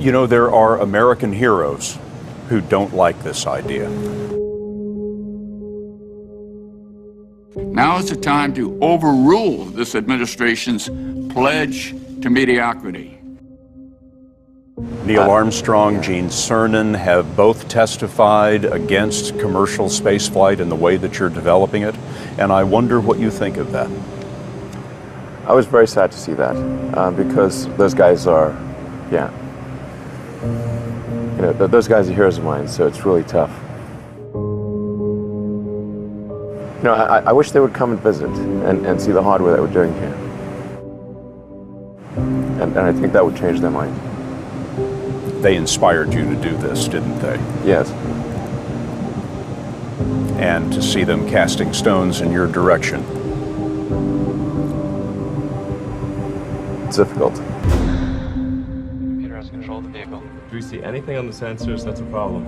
You know, there are American heroes who don't like this idea. Now is the time to overrule this administration's pledge to mediocrity. Neil Armstrong, Gene Cernan have both testified against commercial spaceflight in the way that you're developing it, and I wonder what you think of that. I was very sad to see that, because those guys are, those guys are heroes of mine, so it's really tough. I wish they would come and visit and see the hardware that we're doing here. And I think that would change their mind. They inspired you to do this, didn't they? Yes. And to see them casting stones in your direction. It's difficult. Computer has control of the vehicle. Do we see anything on the sensors that's a problem?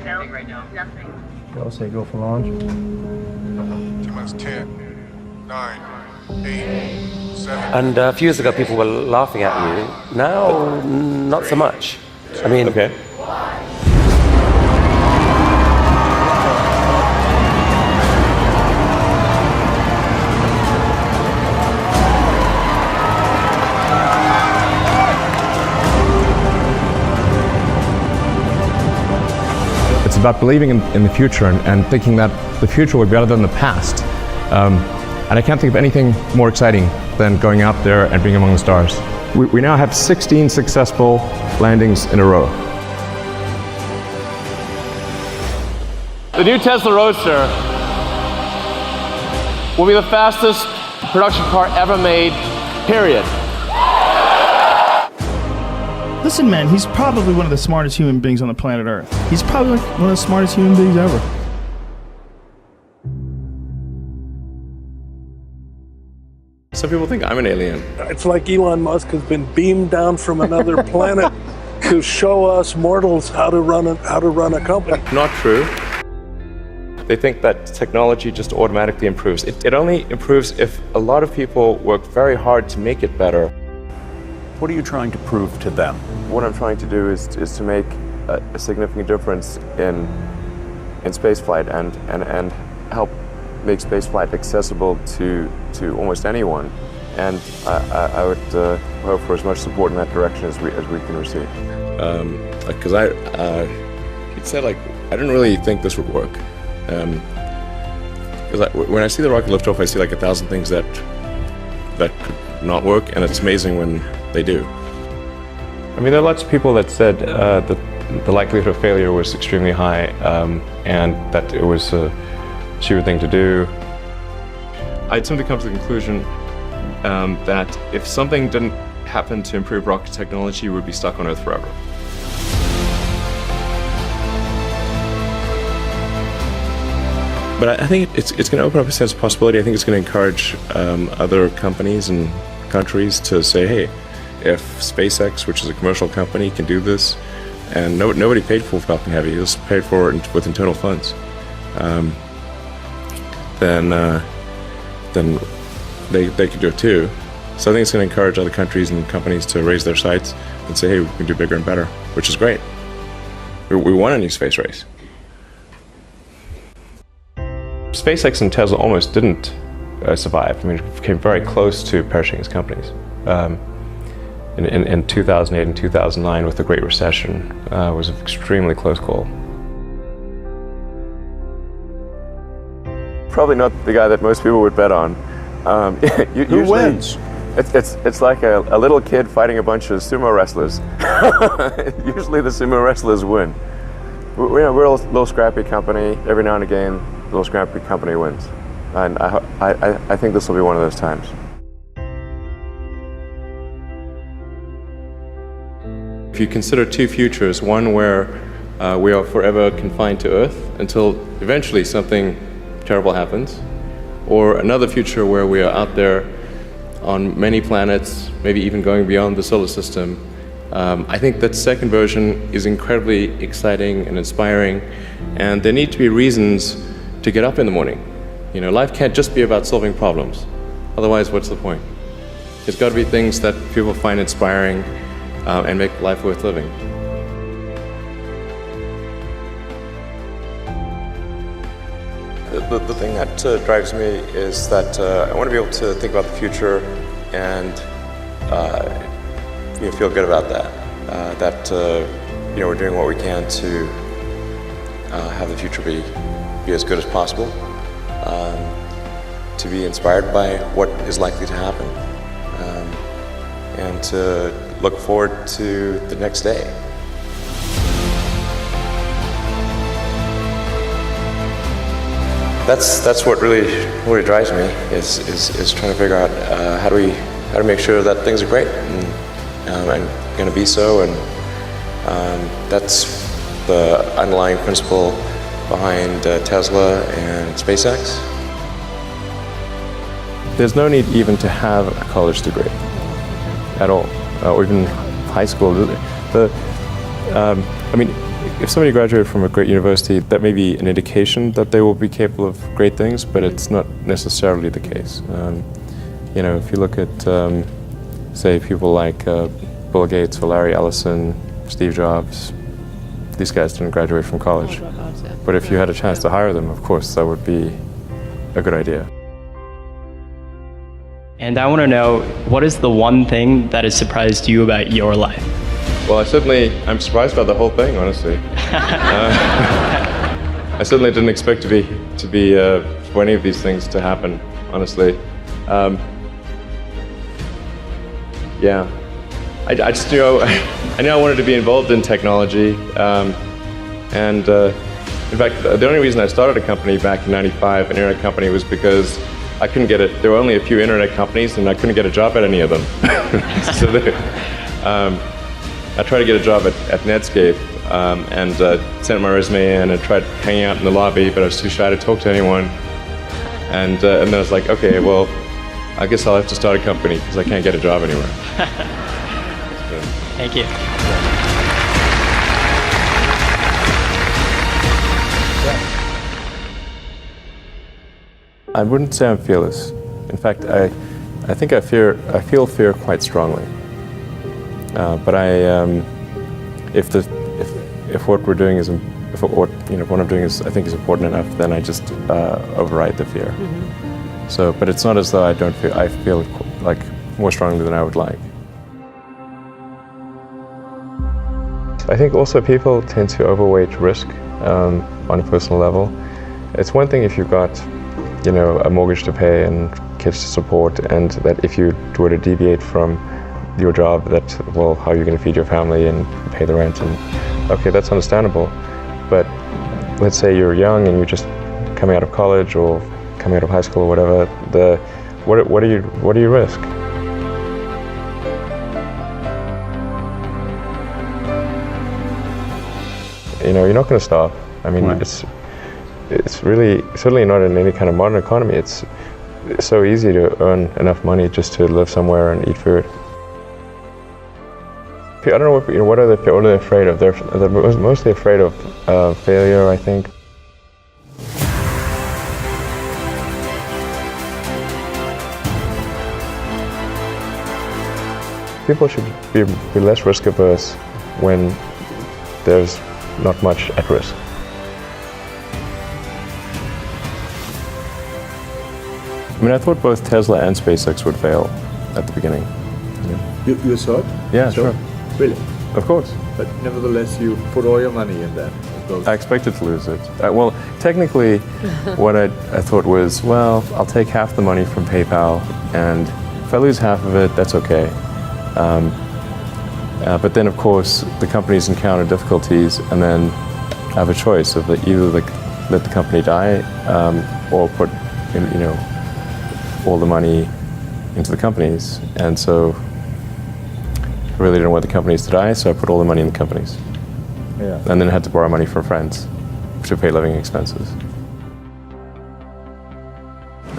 No, right now. Nothing. I'll say go for launch. T-minus 10, 9, 8, 7. And a few years ago, people were laughing at you. Now, not so much. I mean, Okay. It's about believing in the future and thinking that the future will be better than the past. And I can't think of anything more exciting than going out there and being among the stars. We now have 16 successful landings in a row. The new Tesla Roadster will be the fastest production car ever made, period. Listen, man, he's probably one of the smartest human beings on the planet Earth. He's probably one of the smartest human beings ever. Some people think I'm an alien. It's like Elon Musk has been beamed down from another planet to show us mortals how to run a company. Not true. They think that technology just automatically improves. It only improves if a lot of people work very hard to make it better. What are you trying to prove to them? What I'm trying to do is to make a significant difference in spaceflight and help make spaceflight accessible to almost anyone. And I would hope for as much support in that direction as we can receive. Because it said I didn't really think this would work. When I see the rocket lift off, I see 1,000 things that could not work, and it's amazing when they do. I mean, there are lots of people that said that the likelihood of failure was extremely high, and that it was a stupid thing to do. I'd simply come to the conclusion that if something didn't happen to improve rocket technology, we would be stuck on Earth forever. But I think it's going to open up a sense of possibility. I think it's going to encourage other companies and countries to say, hey, if SpaceX, which is a commercial company, can do this, and nobody paid for Falcon Heavy, it was paid for with internal funds, then they could do it too. So I think it's going to encourage other countries and companies to raise their sights and say, hey, we can do bigger and better, which is great. We won a new space race. SpaceX and Tesla almost didn't survive. I mean, it came very close to perishing as companies. In 2008 and 2009, with the Great Recession, was an extremely close call. Probably not the guy that most people would bet on. Who wins? It's like a little kid fighting a bunch of sumo wrestlers. Usually the sumo wrestlers win. We're a little scrappy company. Every now and again, a little scrappy company wins. And I think this will be one of those times. If you consider two futures, one where we are forever confined to Earth until eventually something terrible happens, or another future where we are out there on many planets, maybe even going beyond the solar system, I think that second version is incredibly exciting and inspiring, and there need to be reasons to get up in the morning. You know, life can't just be about solving problems. Otherwise, what's the point? There's got to be things that people find inspiring, and make life worth living. The thing that drives me is that I want to be able to think about the future and feel good about that. We're doing what we can to have the future be as good as possible. To be inspired by what is likely to happen, and to look forward to the next day. That's what really drives me is trying to figure out how to make sure that things are great and going to be so, and that's the underlying principle behind Tesla and SpaceX. There's no need even to have a college degree at all, or even high school. If somebody graduated from a great university, that may be an indication that they will be capable of great things, but it's not necessarily the case. If you look at, say, people like Bill Gates or Larry Ellison, Steve Jobs, these guys didn't graduate from college. But if you had a chance to hire them, of course, that would be a good idea. And I want to know, what is the one thing that has surprised you about your life? Well, I'm surprised by the whole thing, honestly. I certainly didn't expect for any of these things to happen, honestly. I just knew I wanted to be involved in technology, and in fact, the only reason I started a company back in '95, an internet company, was because I couldn't get it. There were only a few internet companies, and I couldn't get a job at any of them. So I tried to get a job at Netscape, and sent my resume in and tried hanging out in the lobby, but I was too shy to talk to anyone. And then I was like, okay, well, I guess I'll have to start a company because I can't get a job anywhere. Thank you. I wouldn't say I'm fearless. In fact, I think I feel fear quite strongly. But if what we're doing what I'm doing is I think is important enough, then I just override the fear. Mm-hmm. So, but it's not as though I feel like more strongly than I would like. I think also people tend to overweight risk on a personal level. It's one thing if you've got, a mortgage to pay and kids to support, and that if you were to deviate from your job, how are you going to feed your family and pay the rent? And okay, that's understandable. But let's say you're young and you're just coming out of college or coming out of high school or whatever. What do you risk? You're not going to starve. I mean, right. It's really certainly not in any kind of modern economy. It's so easy to earn enough money just to live somewhere and eat food. I don't know what are they afraid of? They're mostly afraid of failure, I think. People should be less risk averse when there's not much at risk. I thought both Tesla and SpaceX would fail at the beginning. You thought? Yeah, sure. Really? Of course. But nevertheless, you put all your money in that. I expected to lose it. Well, technically, what I thought was, well, I'll take half the money from PayPal, and if I lose half of it, that's okay. But then, of course, the companies encounter difficulties, and then I have a choice of either let the company die or put all the money into the companies. And so I really didn't want the companies to die, so I put all the money in the companies. Yeah. And then I had to borrow money from friends to pay living expenses.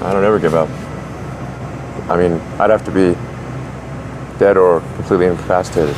I don't ever give up. I mean, I'd have to be dead or completely incapacitated.